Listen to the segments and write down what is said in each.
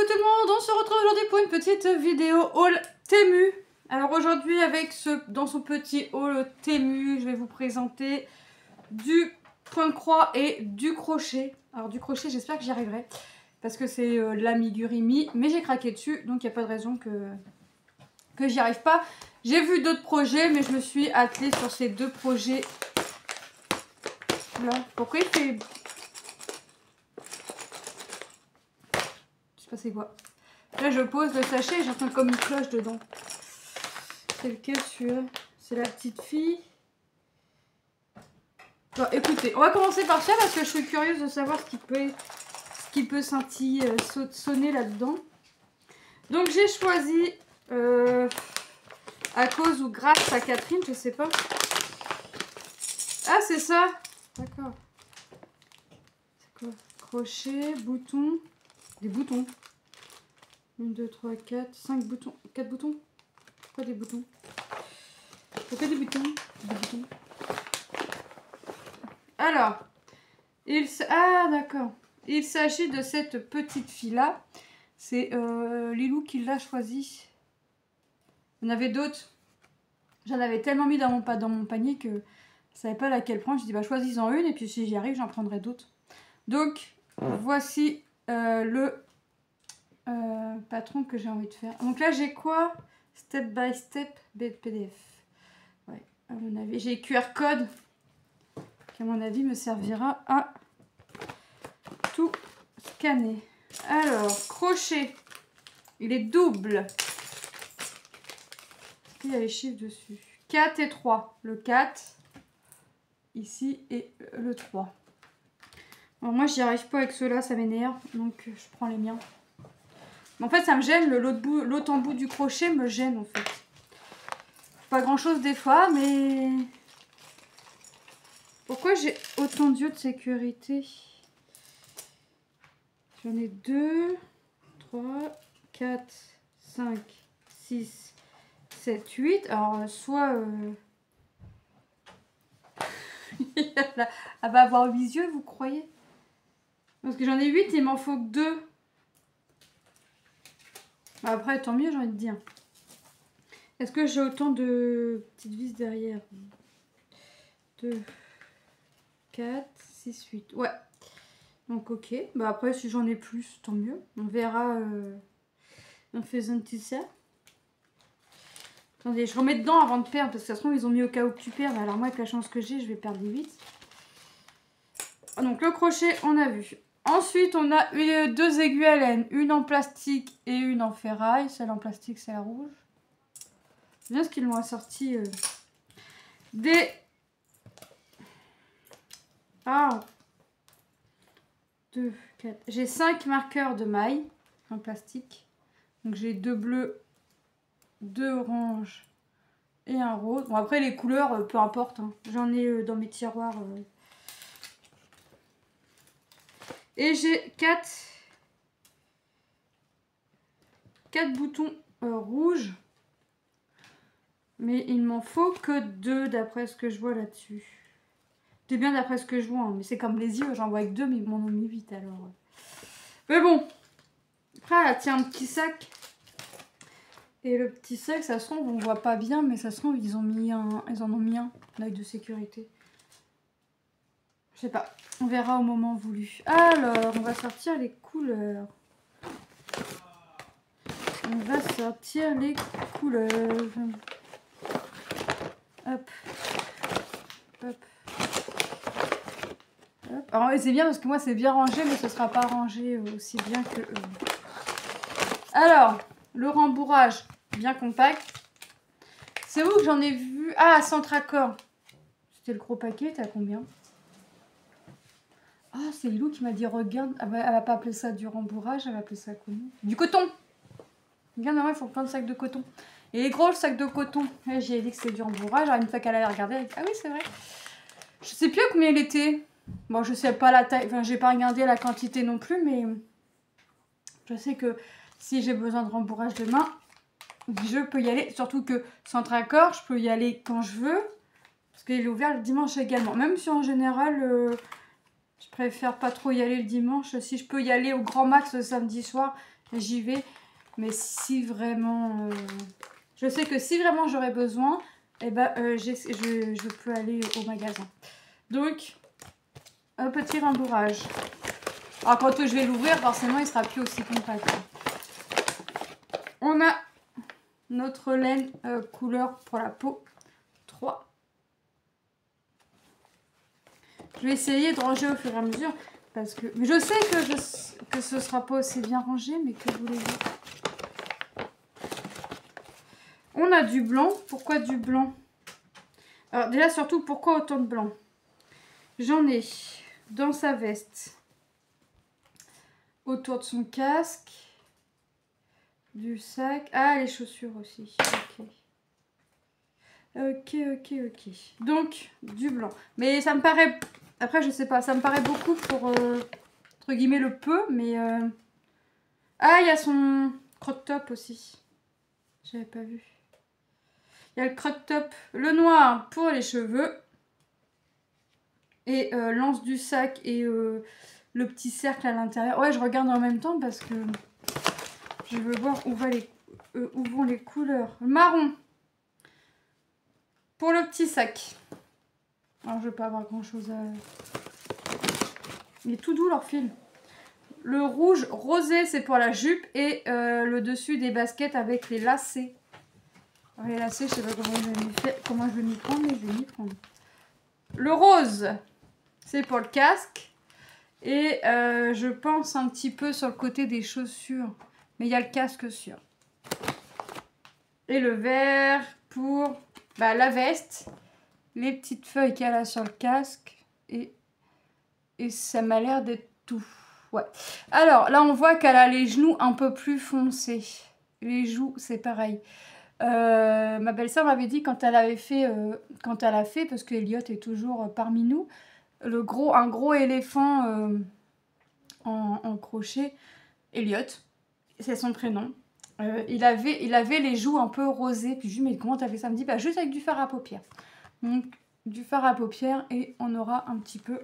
Coucou tout le monde, on se retrouve aujourd'hui pour une petite vidéo haul Temu. Alors aujourd'hui dans son petit haul Temu, je vais vous présenter du point de croix et du crochet. Alors du crochet, j'espère que j'y arriverai parce que c'est l'amigurumi, mais j'ai craqué dessus, donc il n'y a pas de raison que j'y arrive pas. J'ai vu d'autres projets, mais je me suis attelée sur ces deux projets là. Pourquoi il fait... Je sais pas c'est quoi. Là je pose le sachet et j'entends comme une cloche dedans. C'est lequel celui-là? C'est la petite fille. Bon écoutez, on va commencer par ça parce que je suis curieuse de savoir ce qui peut scintiller, sonner là-dedans. Donc j'ai choisi à cause ou grâce à Catherine, je sais pas. Ah c'est ça. D'accord. C'est quoi? Crochet, bouton. Des boutons. 1, 2, 3, 4, 5 boutons. 4 boutons? Pourquoi des boutons? Pourquoi des boutons? Des boutons. Alors, ah d'accord. Il s'agit de cette petite fille-là. C'est Lilou qui l'a choisi. Il y en avait d'autres. J'en avais tellement mis dans mon panier que je ne savais pas laquelle prendre. Je dis bah choisis-en une et puis si j'y arrive, j'en prendrai d'autres. Donc, voici le patron que j'ai envie de faire. Donc là, j'ai quoi? Step by step PDF. Ouais, à mon avis, j'ai QR code qui, à mon avis, me servira à tout scanner. Alors, crochet. Il est double. Il y a les chiffres dessus. 4 et 3. Le 4 ici et le 3. Bon, moi, j'y arrive pas avec ceux-là, ça m'énerve. Donc, je prends les miens. En fait, ça me gêne. L'autre en bout du crochet me gêne, en fait. Pas grand-chose des fois, mais... Pourquoi j'ai autant d'yeux de sécurité? J'en ai 2, 3, 4, 5, 6, 7, 8. Alors, soit... Elle va avoir 8 yeux, vous croyez? Parce que j'en ai 8, il m'en faut que 2. Après, tant mieux, j'ai envie de dire. Est-ce que j'ai autant de petites vis derrière? 2, 4, 6, 8. Ouais. Donc, ok. Bah, après, si j'en ai plus, tant mieux. On verra en faisant tout ça. Attendez, je remets dedans avant de perdre. Parce que de toute façon, ils ont mis au cas où que tu perds. Alors, moi, avec la chance que j'ai, je vais perdre les 8. Donc, le crochet, on a vu. Ensuite, on a 2 aiguilles à laine. Une en plastique et une en ferraille. Celle en plastique, c'est la rouge. C'est bien ce qu'ils m'ont assorti des... Ah 2, 4. J'ai 5 marqueurs de maille en plastique. Donc, j'ai 2 bleus, 2 oranges et un rose. Bon, après, les couleurs, peu importe. Hein. J'en ai dans mes tiroirs... Et j'ai 4 boutons rouges. Mais il m'en faut que 2 d'après ce que je vois là-dessus. C'est bien d'après ce que je vois. Hein. Mais c'est comme les yeux, j'en vois que 2, mais ils m'en ont mis 8 alors. Mais bon. Après, elle tient un petit sac. Et le petit sac, ça se trouve, on voit pas bien, mais ça se trouve, ils en ont mis un œil de sécurité. Je sais pas, on verra au moment voulu. Alors, on va sortir les couleurs. On va sortir les couleurs. Hop. Hop. Hop. Alors, c'est bien parce que moi, c'est bien rangé, mais ce sera pas rangé aussi bien que eux. Alors, le rembourrage, bien compact. C'est où que j'en ai vu? Ah, Centracor. C'était le gros paquet, t'as combien? Ah, c'est Lilou qui m'a dit, regarde, elle va pas appeler ça du rembourrage, elle va appeler ça comment? Du coton. Regarde, il faut plein de sacs de coton. Et les gros sacs de coton, j'ai dit que c'est du rembourrage. Alors, une fois qu'elle avait regardé, elle a dit, ah oui, c'est vrai. Je sais plus à combien il était. Bon, je sais pas la taille, enfin, j'ai pas regardé la quantité non plus, mais je sais que si j'ai besoin de rembourrage demain, je peux y aller. Surtout que Centracor, je peux y aller quand je veux. Parce qu'il est ouvert le dimanche également. Même si en général... Je préfère pas trop y aller le dimanche. Si je peux y aller au grand max le samedi soir, j'y vais. Mais si vraiment... je sais que si vraiment j'aurais besoin, eh ben, je peux aller au magasin. Donc, un petit rembourrage. Alors, quand je vais l'ouvrir, forcément, il sera plus aussi compact. On a notre laine couleur pour la peau 3. Je vais essayer de ranger au fur et à mesure. Parce que... Mais je sais que ce sera pas aussi bien rangé, mais que voulez-vous? On a du blanc. Pourquoi du blanc? Alors déjà, surtout, pourquoi autant de blanc? J'en ai dans sa veste, autour de son casque, du sac. Ah, les chaussures aussi. Ok. Donc, du blanc. Mais ça me paraît... Après, je sais pas. Ça me paraît beaucoup pour, entre guillemets, le peu. Mais... Ah, il y a son crop top aussi. J'avais pas vu. Il y a le crop top, le noir pour les cheveux. Et l'anse du sac et le petit cercle à l'intérieur. Ouais, je regarde en même temps parce que je veux voir où vont les couleurs. Marron. Pour le petit sac. Alors, je vais pas avoir grand chose à... Il est tout doux leur fil. Le rouge rosé, c'est pour la jupe. Et le dessus des baskets avec les lacets. Alors, les lacets, je sais pas comment je vais m'y prendre, mais je vais m'y prendre. Le rose, c'est pour le casque. Et je pense un petit peu sur le côté des chaussures. Mais il y a le casque sur. Et le vert pour la veste. Les petites feuilles qu'il y a là sur le casque. Et ça m'a l'air d'être tout. Ouais. Alors là, on voit qu'elle a les genoux un peu plus foncés. Les joues, c'est pareil. Ma belle-sœur m'avait dit quand elle avait fait... quand elle a fait, parce que Elliot est toujours parmi nous, un gros éléphant en crochet. Elliot, c'est son prénom. Il avait les joues un peu rosées. Puis je lui dis, mais comment t'as fait ça? Elle me dit, bah, juste avec du fard à paupières. Donc, du fard à paupières et on aura un petit peu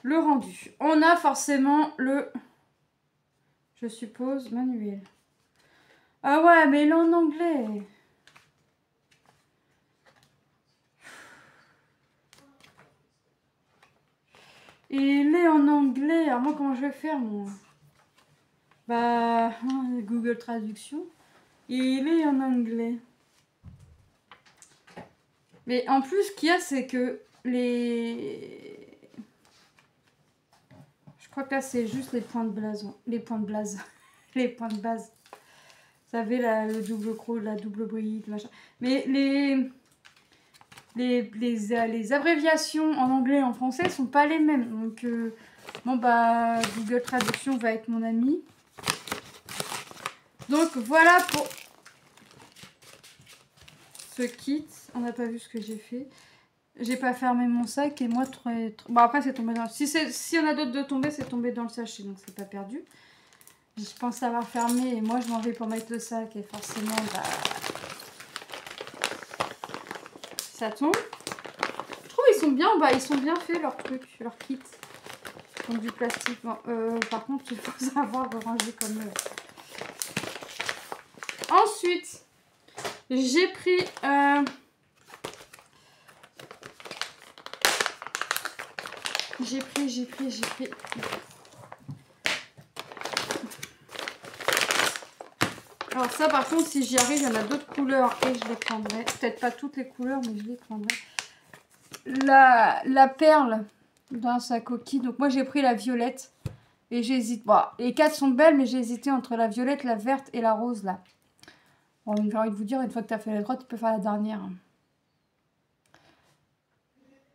le rendu. On a forcément le, je suppose, manuel. Ah ouais, mais il est en anglais. Il est en anglais. Alors moi, comment je vais faire, moi? Bah, Google Traduction. Il est en anglais. Mais en plus, ce qu'il y a, c'est que les... Je crois que là, c'est juste les points de blason. Les points de blase. Les points de base. Vous savez, le double creux, la double bride, machin. Mais les abréviations en anglais et en français sont pas les mêmes. Donc, bon, bah, Google Traduction va être mon ami. Donc, voilà pour ce kit. On n'a pas vu ce que j'ai fait. J'ai pas fermé mon sac et moi, bon, après, c'est tombé dans... Si y en a d'autres de tomber, c'est tombé dans le sachet, donc c'est pas perdu. Je pense avoir fermé et moi, je m'en vais pour mettre le sac et forcément, bah... ça tombe. Je trouve ils sont bien, ils sont bien faits, leurs trucs, leurs kits. Donc du plastique. Bon, par contre, il faut savoir ranger comme eux. Ensuite, j'ai pris... J'ai pris... Alors ça, par contre, si j'y arrive, il y en a d'autres couleurs et je les prendrai. Peut-être pas toutes les couleurs, mais je les prendrai. La perle dans sa coquille. Donc moi, j'ai pris la violette. Et j'hésite. Bon, les quatre sont belles, mais j'ai hésité entre la violette, la verte et la rose, là. Bon, j'ai envie de vous dire, une fois que tu as fait la droite, tu peux faire la dernière.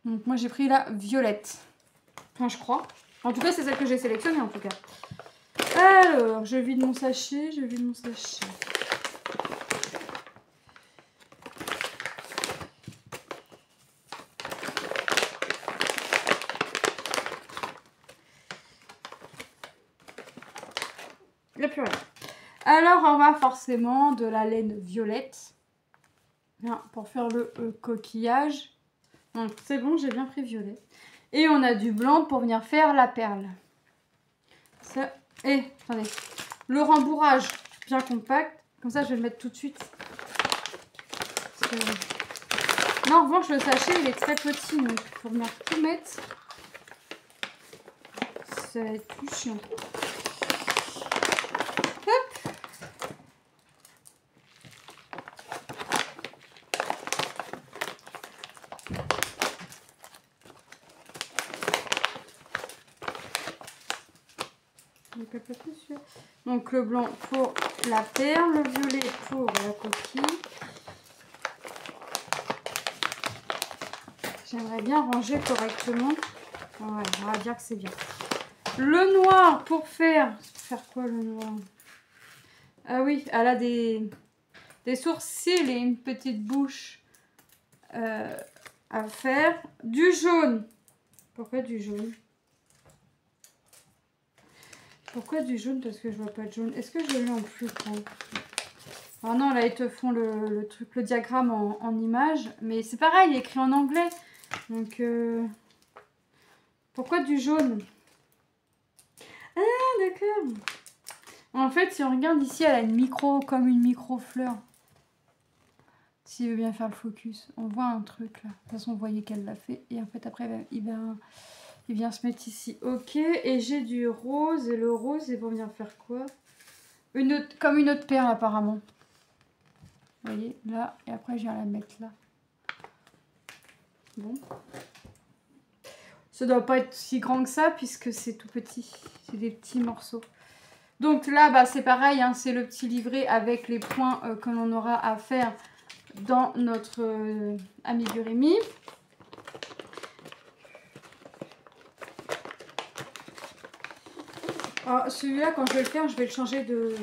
Donc moi, j'ai pris la violette. Enfin, je crois. En tout cas, c'est celle que j'ai sélectionnée, en tout cas. Alors, je vide mon sachet, Il n'y a plus rien. Alors, on va forcément de la laine violette. Pour faire le coquillage. Donc, c'est bon, j'ai bien pris violet. Et on a du blanc pour venir faire la perle. Ça. Et, attendez, le rembourrage bien compact. Comme ça, je vais le mettre tout de suite. Non, en revanche, le sachet, il est très petit. Donc, il faut venir tout mettre. Ça va être plus chiant. Hop. Donc le blanc pour la perle, le violet pour la coquille. J'aimerais bien ranger correctement. Ouais, on va dire que c'est bien. Le noir pour faire... Faire quoi le noir? Ah oui, elle a des sourcils et une petite bouche à faire. Du jaune. Pourquoi du jaune? Pourquoi du jaune? Parce que je vois pas de jaune. Est-ce que je l'ai en plus grand? Ah non, là ils te font le truc, le diagramme en image. Mais c'est pareil, il est écrit en anglais. Donc, pourquoi du jaune? Ah, d'accord. En fait, si on regarde ici, elle a une micro, comme une micro-fleur. S'il veut bien faire le focus. On voit un truc là. De toute façon, vous voyez qu'elle l'a fait. Et en fait, après, il vient se mettre ici. Ok, et j'ai du rose. Et le rose, ils vont venir faire quoi? Comme une autre perle apparemment. Vous voyez, là. Et après, je viens la mettre là. Bon. Ça doit pas être si grand que ça puisque c'est tout petit. C'est des petits morceaux. Donc là, bah, c'est pareil. Hein, c'est le petit livret avec les points que l'on aura à faire dans notre amigurumi. Celui-là, quand je vais le faire, je vais le changer de...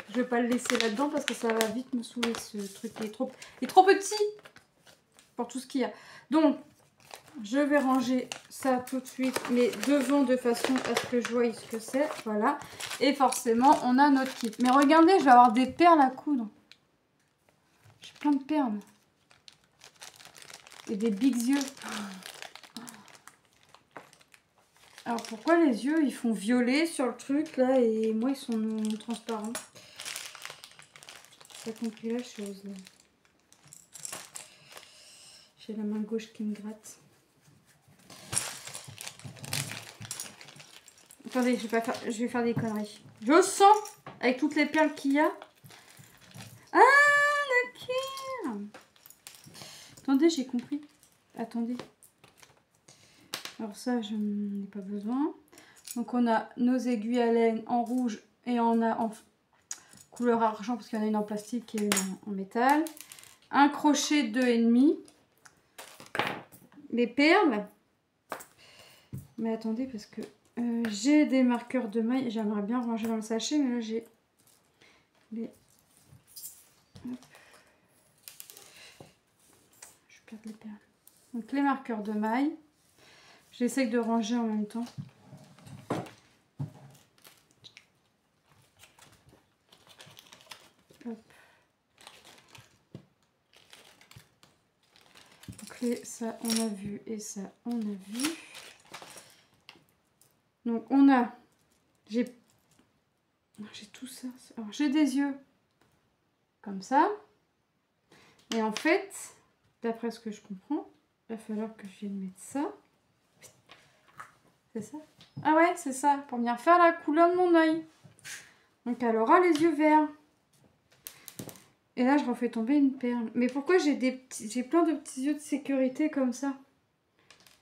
Je vais pas le laisser là-dedans parce que ça va vite me saouler ce truc. Il est trop petit pour tout ce qu'il y a. Donc, je vais ranger ça tout de suite, mais devant de façon à ce que je voie ce que c'est. Voilà. Et forcément, on a notre kit. Mais regardez, je vais avoir des perles à coudre. J'ai plein de perles. Et des bigs yeux. Alors pourquoi les yeux ils font violet sur le truc là et moi ils sont transparents? J'ai pas compris la chose là. J'ai la main gauche qui me gratte. Attendez, je vais faire des conneries. Je sens avec toutes les perles qu'il y a. Ah d'accord. Attendez, j'ai compris. Attendez. Alors ça, je n'en ai pas besoin. Donc on a nos aiguilles à laine en rouge et en couleur argent parce qu'il y en a une en plastique et une en métal. Un crochet 2,5. Les perles. Mais attendez parce que j'ai des marqueurs de maille. J'aimerais bien ranger dans le sachet mais là j'ai les... Hop. Je perds les perles. Donc les marqueurs de maille. J'essaie de ranger en même temps. Hop. Donc ça on a vu et ça on a vu. Donc on a... J'ai tout ça. Alors j'ai des yeux comme ça. Et en fait, d'après ce que je comprends, il va falloir que je vienne mettre ça. C'est ça? Ah ouais, c'est ça, pour venir faire la couleur de mon œil. Donc elle aura les yeux verts. Et là, je refais tomber une perle. Mais pourquoi j'ai plein de petits yeux de sécurité comme ça?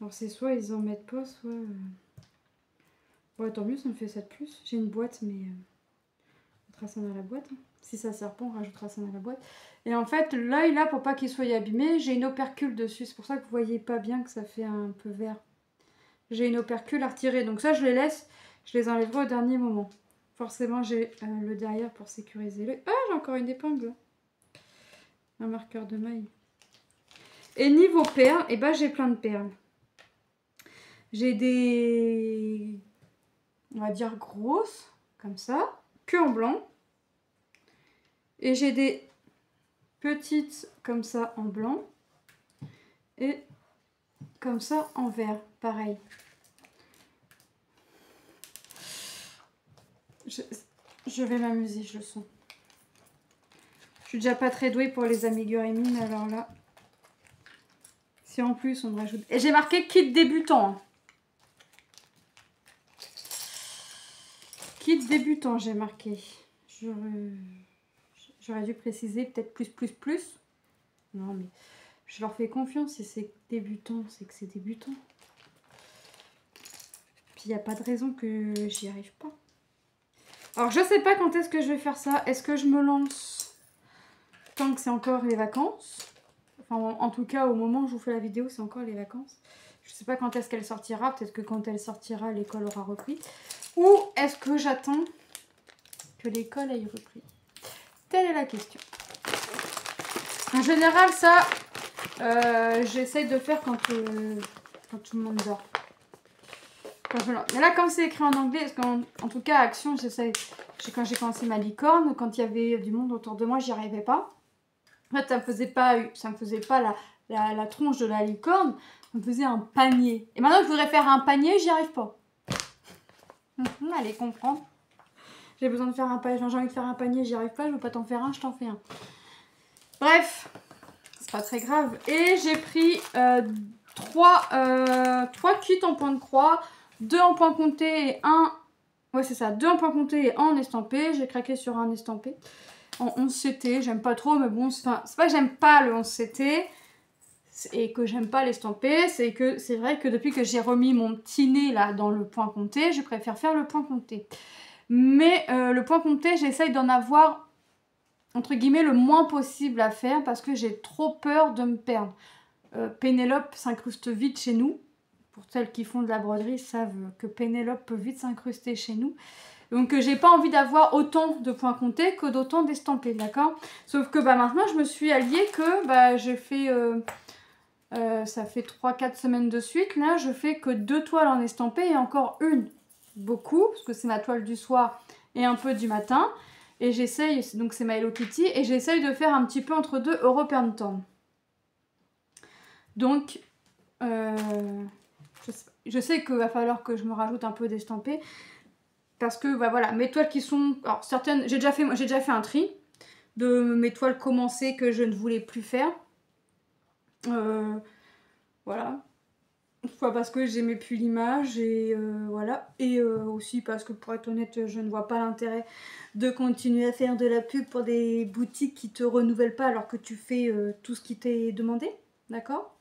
Alors c'est soit ils en mettent pas, soit... Bon, tant mieux, ça me fait ça de plus. J'ai une boîte, mais on mettra ça dans la boîte. Hein. Si ça sert pas, on rajoutera ça dans la boîte. Et en fait, l'œil là, pour pas qu'il soit abîmé, j'ai une opercule dessus. C'est pour ça que vous voyez pas bien que ça fait un peu vert. J'ai une opercule à retirer. Donc ça, je les laisse. Je les enlèverai au dernier moment. Forcément, j'ai le derrière pour sécuriser l'œil. Ah, j'ai encore une épingle. Un marqueur de maille. Et niveau perles, et ben j'ai plein de perles. J'ai des... On va dire grosses, comme ça. Que en blanc. Et j'ai des petites comme ça en blanc. Et comme ça en vert, pareil. Je vais m'amuser, je le sens. Je suis déjà pas très douée pour les amigurumi, mais alors là... Si en plus on me rajoute... Et j'ai marqué kit débutant. Hein. Kit débutant, j'ai marqué. J'aurais dû préciser peut-être plus. Non, mais je leur fais confiance. Si c'est débutant, c'est que c'est débutant. Puis il n'y a pas de raison que j'y arrive pas. Alors, je sais pas quand est-ce que je vais faire ça. Est-ce que je me lance tant que c'est encore les vacances? Enfin, en tout cas, au moment où je vous fais la vidéo, c'est encore les vacances. Je sais pas quand est-ce qu'elle sortira. Peut-être que quand elle sortira, l'école aura repris. Ou est-ce que j'attends que l'école ait repris? Telle est la question. En général, ça, j'essaye de faire quand tout le monde dort. Mais là, comme c'est écrit en anglais, parce qu'en tout cas, Action, j'essaye. Quand j'ai commencé ma licorne, quand il y avait du monde autour de moi, j'y arrivais pas. En fait, ça me faisait pas la tronche de la licorne, ça me faisait un panier. Et maintenant, je voudrais faire un panier, j'y arrive pas. Allez, comprends. J'ai besoin de faire un panier, j'ai envie de faire un panier, j'y arrive pas, je veux pas t'en faire un, je t'en fais un. Bref, c'est pas très grave. Et j'ai pris 3 kits en point de croix, 2 en point compté et 1... Ouais, c'est ça, 2 en point compté et 1 en estampé. J'ai craqué sur un estampé. En 11CT, j'aime pas trop, mais bon, c'est pas que j'aime pas le 11CT et que j'aime pas l'estampé, c'est que c'est vrai que depuis que j'ai remis mon petit nez là dans le point compté, je préfère faire le point compté. Mais le point compté, j'essaye d'en avoir, entre guillemets, le moins possible à faire parce que j'ai trop peur de me perdre. Pénélope s'incruste vite chez nous. Pour celles qui font de la broderie, savent que Pénélope peut vite s'incruster chez nous. Donc j'ai pas envie d'avoir autant de points comptés que d'autant d'estampés, d'accord? Sauf que maintenant, je me suis alliée que j'ai fait... ça fait 3-4 semaines de suite. Là, je fais que 2 toiles en estampé et encore une. Beaucoup, parce que c'est ma toile du soir et un peu du matin. Et j'essaye, donc c'est ma Hello Kitty, et j'essaye de faire un petit peu entre deux European Town. Donc, je sais qu'il va falloir que je me rajoute un peu d'estampé. Parce que, voilà, mes toiles qui sont... Alors, certaines, j'ai déjà fait un tri de mes toiles commencées que je ne voulais plus faire. Voilà. Soit parce que j'aimais plus l'image et voilà. Et aussi parce que pour être honnête, je ne vois pas l'intérêt de continuer à faire de la pub pour des boutiques qui te renouvellent pas alors que tu fais tout ce qui t'est demandé. D'accord?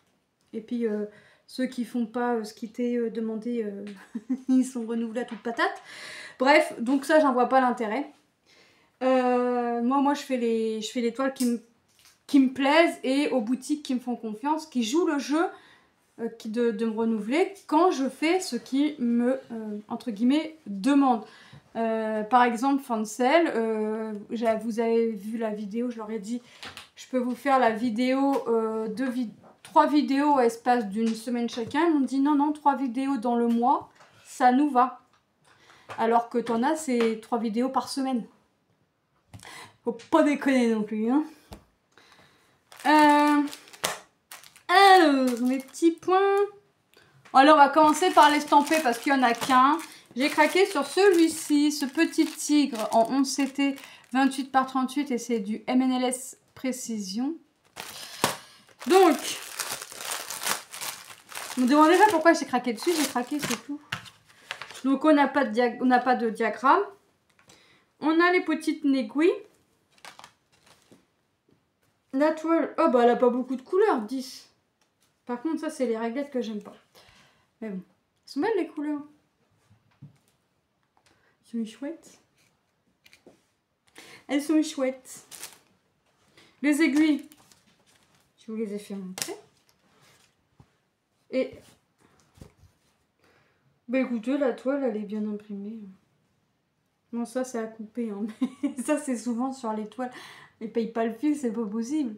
Et puis ceux qui font pas ce qui t'est demandé, ils sont renouvelés à toute patate. Bref, donc ça, j'en vois pas l'intérêt. Moi je fais les toiles qui me plaisent et aux boutiques qui me font confiance, qui jouent le jeu de me renouveler quand je fais ce qui me, entre guillemets, demande. Par exemple, Fancel, vous avez vu la vidéo, je leur ai dit, je peux vous faire la vidéo, 3 vidéos à espace d'une semaine chacun. Ils m'ont dit non, 3 vidéos dans le mois, ça nous va. Alors que t'en as, c'est 3 vidéos par semaine. Faut pas déconner non plus, hein. Alors, mes petits points. Alors, on va commencer par l'estampé parce qu'il n'y en a qu'un. J'ai craqué sur celui-ci, ce petit tigre en 11CT 28 par 38 et c'est du MNLS Précision. Donc, vous me demandez pas pourquoi j'ai craqué dessus, j'ai craqué, c'est tout. Donc, on n'a pas de diagramme. On a les petites aiguilles. La toile, oh bah elle a pas beaucoup de couleurs, 10. Par contre, ça, c'est les réglettes que j'aime pas. Mais bon, elles sont belles les couleurs. Elles sont chouettes. Elles sont chouettes. Les aiguilles, je vous les ai fait montrer. Et, bah écoutez, la toile, elle est bien imprimée. Bon, ça, c'est à couper, hein. Mais ça, c'est souvent sur les toiles. Ils payent pas le fil, c'est pas possible.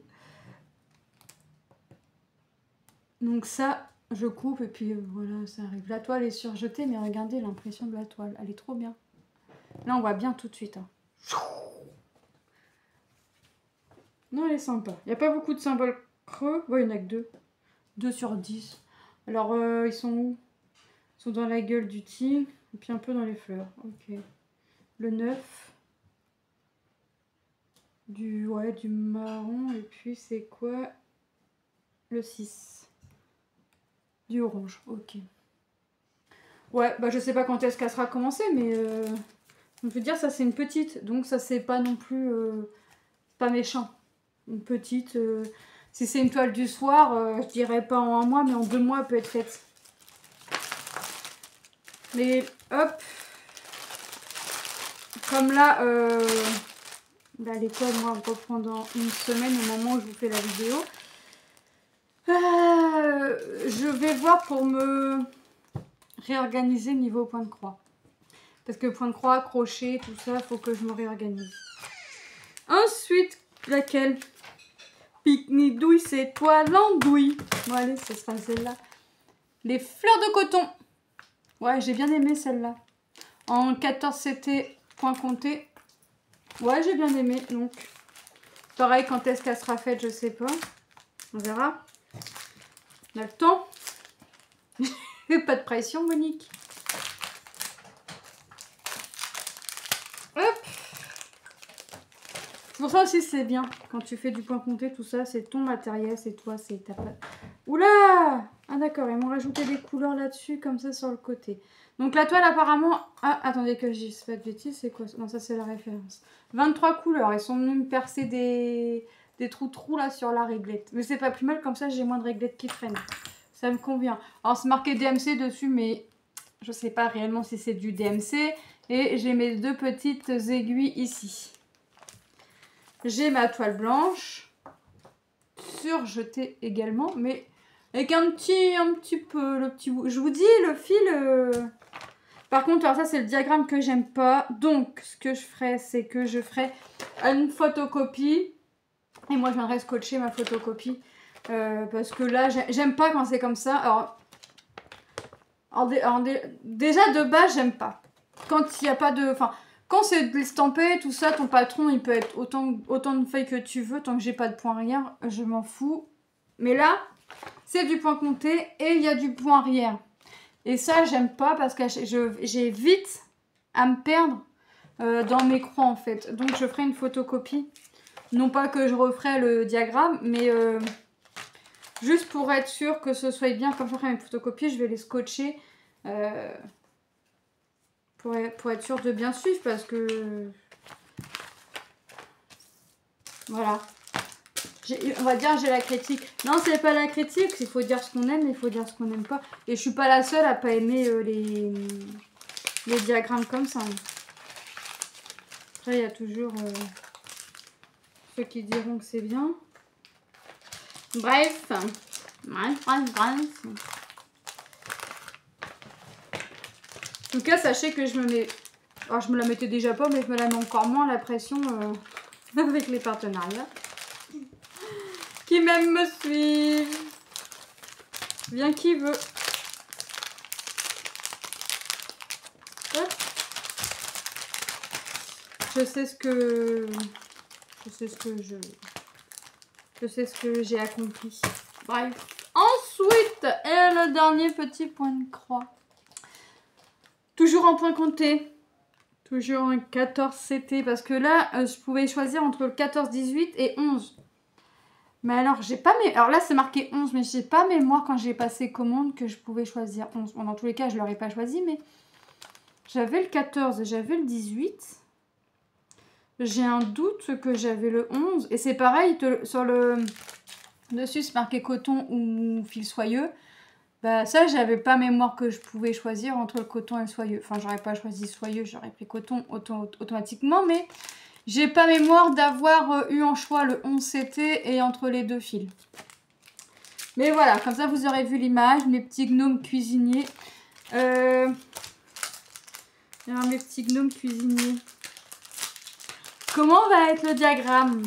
Donc ça, je coupe et puis voilà, ça arrive. La toile est surjetée, mais regardez l'impression de la toile. Elle est trop bien. Là, on voit bien tout de suite. Hein. Non, elle est sympa. Il n'y a pas beaucoup de symboles creux. Ouais, il n'y en a que 2. 2 sur 10. Alors, ils sont où? Ils sont dans la gueule du tigre et puis un peu dans les fleurs. Ok. Le 9. Du marron. Et puis, c'est quoi? Le 6. Du orange. Ok. Ouais, bah je sais pas quand est-ce qu'elle sera commencée, mais on peut dire ça c'est une petite. Donc ça c'est pas non plus pas méchant. Une petite. Si c'est une toile du soir, je dirais pas en un mois, mais en 2 mois elle peut être faite. Mais hop. Comme là, à l'école, moi, on reprend dans une semaine au moment où je vous fais la vidéo. Je vais voir pour me réorganiser niveau point de croix. Parce que point de croix, crochet, tout ça, faut que je me réorganise. Ensuite, laquelle? Pique-nique douille, c'est toi l'andouille. Bon, allez, ce sera celle-là. Les fleurs de coton. Ouais, j'ai bien aimé celle-là. En 14 CT, point compté. Ouais, j'ai bien aimé. Donc, pareil, quand est-ce qu'elle sera faite, je sais pas. On verra. On a le temps. Pas de pression, Monique. Hop. Pour ça aussi, c'est bien. Quand tu fais du point compté, tout ça, c'est ton matériel, c'est toi, c'est ta patte. Oula! Ah d'accord, ils m'ont rajouté des couleurs là-dessus, comme ça, sur le côté. Donc la toile, apparemment... Ah, attendez que je dise pas de bêtises, c'est quoi? Non, ça, c'est la référence. 23 couleurs. Ils sont venus me percer des trous là sur la réglette. Mais c'est pas plus mal, comme ça, j'ai moins de réglettes qui freinent. Ça me convient. Alors, c'est marqué DMC dessus, mais je sais pas réellement si c'est du DMC. Et j'ai mes 2 petites aiguilles ici. J'ai ma toile blanche, surjetée également, mais avec un petit peu, le petit bout. Je vous dis, le fil... Par contre, alors ça, c'est le diagramme que j'aime pas. Donc, ce que je ferai, c'est que je ferai une photocopie. Et moi, je viendrai scotcher ma photocopie. Parce que là, j'aime pas quand c'est comme ça. Déjà, de base, j'aime pas. Quand il n'y a pas de... Enfin, quand c'est estampé, tout ça, ton patron, il peut être autant de feuilles que tu veux. Tant que j'ai pas de point arrière, je m'en fous. Mais là, c'est du point compté et il y a du point arrière. Et ça, j'aime pas parce que j'ai vite à me perdre dans mes croix, en fait. Donc, je ferai une photocopie. Non pas que je referai le diagramme, mais juste pour être sûr que ce soit bien. Comme je ferai une photocopie, je vais les scotcher. Pour être sûr de bien suivre parce que voilà, on va dire j'ai la critique. Non, c'est pas la critique, il faut dire ce qu'on aime, il faut dire ce qu'on n'aime pas. Et je suis pas la seule à pas aimer les diagrammes comme ça. Après il y a toujours ceux qui diront que c'est bien. Bref. En tout cas, sachez que je me mets... Alors, je me la mettais déjà pas, mais je me la mets encore moins la pression avec les partenariats. Qui même me suivent. Bien qui veut. Hop. Je sais ce que... Je sais ce que j'ai accompli. Bref. Ensuite, et le dernier petit point de croix. Toujours en point compté. Toujours en 14 CT. Parce que là, je pouvais choisir entre le 14, 18 et 11. Mais alors, j'ai pas mes... Alors là, c'est marqué 11, mais j'ai pas mémoire quand j'ai passé commande que je pouvais choisir 11. Bon, dans tous les cas, je l'aurais pas choisi, mais... J'avais le 14 et j'avais le 18. J'ai un doute que j'avais le 11. Et c'est pareil, sur le... Dessus, c'est marqué coton ou fil soyeux. Bah ça, j'avais pas mémoire que je pouvais choisir entre le coton et le soyeux. Enfin, j'aurais pas choisi soyeux, j'aurais pris coton automatiquement, mais j'ai pas mémoire d'avoir eu en choix le 11 CT et entre les 2 fils. Mais voilà, comme ça vous aurez vu l'image, mes petits gnomes cuisiniers. Alors, mes petits gnomes cuisiniers. Comment va être le diagramme ?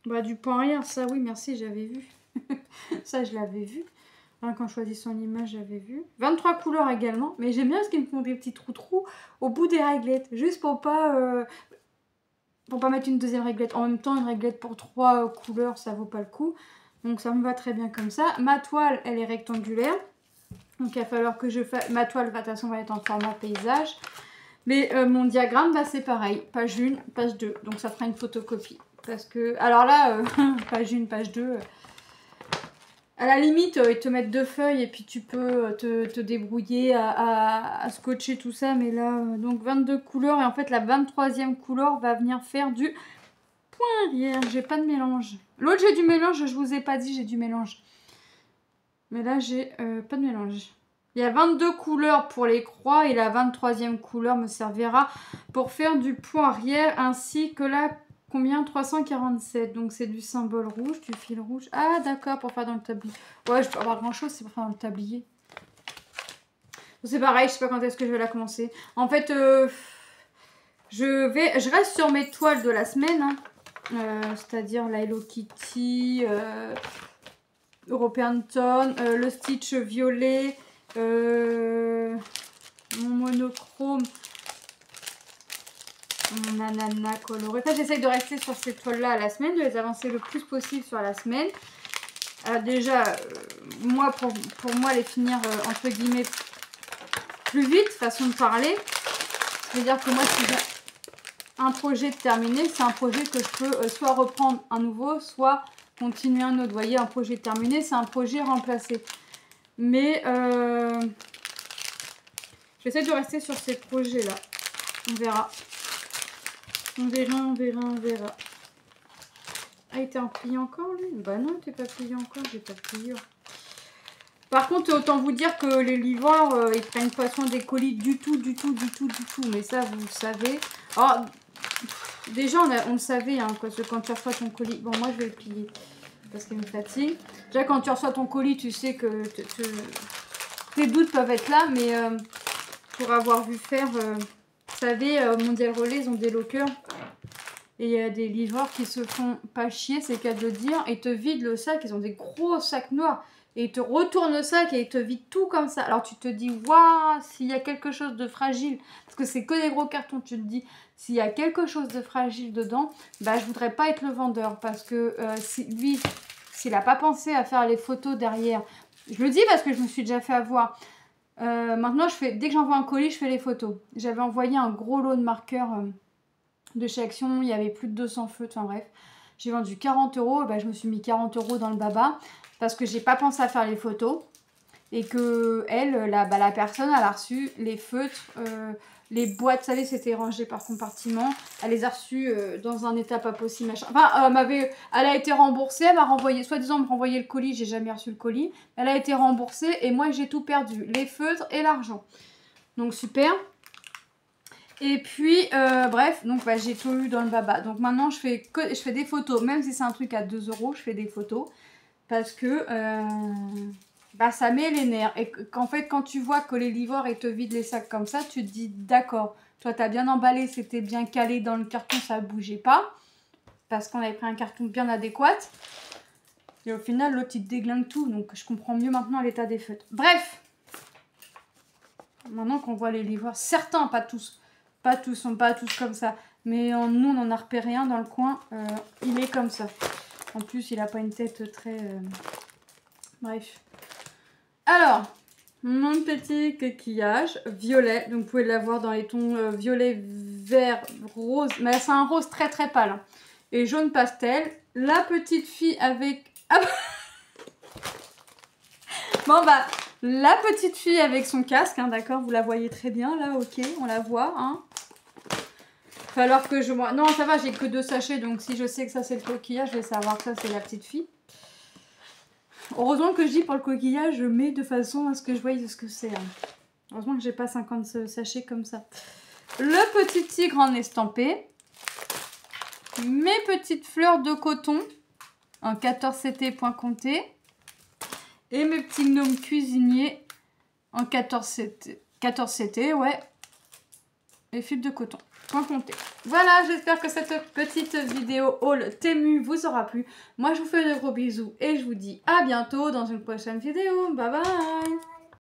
Bah, du point arrière, ça oui, merci, j'avais vu. Ça, je l'avais vu. Hein, quand je choisis son image, j'avais vu. 23 couleurs également. Mais j'aime bien parce qu'ils me font des petits trous au bout des réglettes. Juste pour pas mettre une deuxième réglette. En même temps, une réglette pour 3 couleurs, ça vaut pas le coup. Donc ça me va très bien comme ça. Ma toile, elle est rectangulaire. Donc il va falloir que je fasse... Ma toile, de toute façon, va être en format paysage. Mais mon diagramme, bah, c'est pareil. Page 1, page 2. Donc ça fera une photocopie. Parce que... Alors là, page 1, page 2... À la limite, ils te mettent 2 feuilles et puis tu peux te débrouiller à scotcher tout ça. Mais là, donc 22 couleurs. Et en fait, la 23e couleur va venir faire du point arrière. J'ai pas de mélange. L'autre, j'ai du mélange. Je vous ai pas dit, j'ai du mélange. Mais là, j'ai pas de mélange. Il y a 22 couleurs pour les croix. Et la 23e couleur me servira pour faire du point arrière. Ainsi que la... Combien? 347. Donc c'est du symbole rouge, du fil rouge. Ah d'accord, pour faire dans le tablier. Ouais, je peux avoir grand chose, c'est pour faire dans le tablier. C'est pareil, je sais pas quand est-ce que je vais la commencer. En fait, je reste sur mes toiles de la semaine. Hein. C'est-à-dire la Hello Kitty, European Tone, le Stitch violet, mon monochrome. Mon ananas coloré. Enfin, j'essaye de rester sur ces toiles-là à la semaine, de les avancer le plus possible sur la semaine. Déjà, moi, pour moi, les finir, entre guillemets, plus vite, façon de parler. C'est-à-dire que moi, si j'ai un projet terminé, c'est un projet que je peux soit reprendre un nouveau, soit continuer un autre. Vous voyez, un projet terminé, c'est un projet remplacé. Mais, j'essaie de rester sur ces projets-là. On verra. On verra, on verra, on verra. Ah, il était en plié encore, lui? Bah non, il n'était pas plié encore, j'ai pas de pliure. Par contre, autant vous dire que les livreurs, ils prennent pas soin des colis du tout. Mais ça, vous le savez. Alors, déjà, on le savait, hein, parce que quand tu reçois ton colis... Bon, moi, je vais le plier, parce qu'il me fatigue. Déjà, quand tu reçois ton colis, tu sais que tes doutes peuvent être là, mais pour avoir vu faire... Vous savez, Mondial Relais, ils ont des lockers. Et il y a des livreurs qui se font pas chier, c'est le cas de le dire. Et te vident le sac, ils ont des gros sacs noirs. Et ils te retournent le sac et ils te vident tout comme ça. Alors tu te dis, waouh, s'il y a quelque chose de fragile, parce que c'est que des gros cartons, tu te dis, s'il y a quelque chose de fragile dedans, bah je voudrais pas être le vendeur. Parce que s'il a pas pensé à faire les photos derrière, je le dis parce que je me suis déjà fait avoir. Maintenant, dès que j'envoie un colis, je fais les photos. J'avais envoyé un gros lot de marqueurs de chez Action. Il y avait plus de 200 feutres. Enfin bref, j'ai vendu 40 €. Bah, je me suis mis 40 € dans le baba parce que j'ai pas pensé à faire les photos. Et que la personne, elle a reçu les feutres, les boîtes, vous savez, c'était rangé par compartiment. Elle les a reçues dans un état pas possible, machin. Enfin, elle a été remboursée, elle m'a renvoyé, soi-disant me renvoyer le colis, j'ai jamais reçu le colis. Elle a été remboursée et moi j'ai tout perdu, les feutres et l'argent. Donc super. Et puis, bref, donc bah, j'ai tout eu dans le baba. Donc maintenant, je fais des photos, même si c'est un truc à 2 €, je fais des photos. Parce que... bah, ça met les nerfs. Et qu'en fait, quand tu vois que les livreurs ils te vident les sacs comme ça, tu te dis d'accord, toi t'as bien emballé, c'était bien calé dans le carton, ça ne bougeait pas. Parce qu'on avait pris un carton bien adéquat. Et au final, l'autre il te déglingue tout. Donc je comprends mieux maintenant l'état des feutres. Bref. Maintenant qu'on voit les livreurs, certains, pas tous, sont pas tous comme ça. Mais nous, on en a repéré un dans le coin. Il est comme ça. En plus, il n'a pas une tête très... Bref. Alors, mon petit coquillage violet. Donc, vous pouvez l'avoir dans les tons violet, vert, rose. Mais c'est un rose très très pâle. Hein. Et jaune pastel. La petite fille avec... Ah bon, bah, la petite fille avec son casque. Hein, d'accord, vous la voyez très bien là. Ok, on la voit. Hein. Falloir que je... Non, ça va, j'ai que 2 sachets. Donc, si je sais que ça, c'est le coquillage, je vais savoir que ça, c'est la petite fille. Heureusement que je dis pour le coquillage, je mets de façon à ce que je voie ce que c'est. Hein. Heureusement que j'ai pas 50 sachets comme ça. Le petit tigre en estampé. Mes petites fleurs de coton en 14 CT point compté. Et mes petits gnomes cuisiniers en 14 CT. 14 CT, ouais. et fil de coton. Sans compter. Voilà, j'espère que cette petite vidéo haul Temu vous aura plu. Moi, je vous fais de gros bisous et je vous dis à bientôt dans une prochaine vidéo. Bye bye!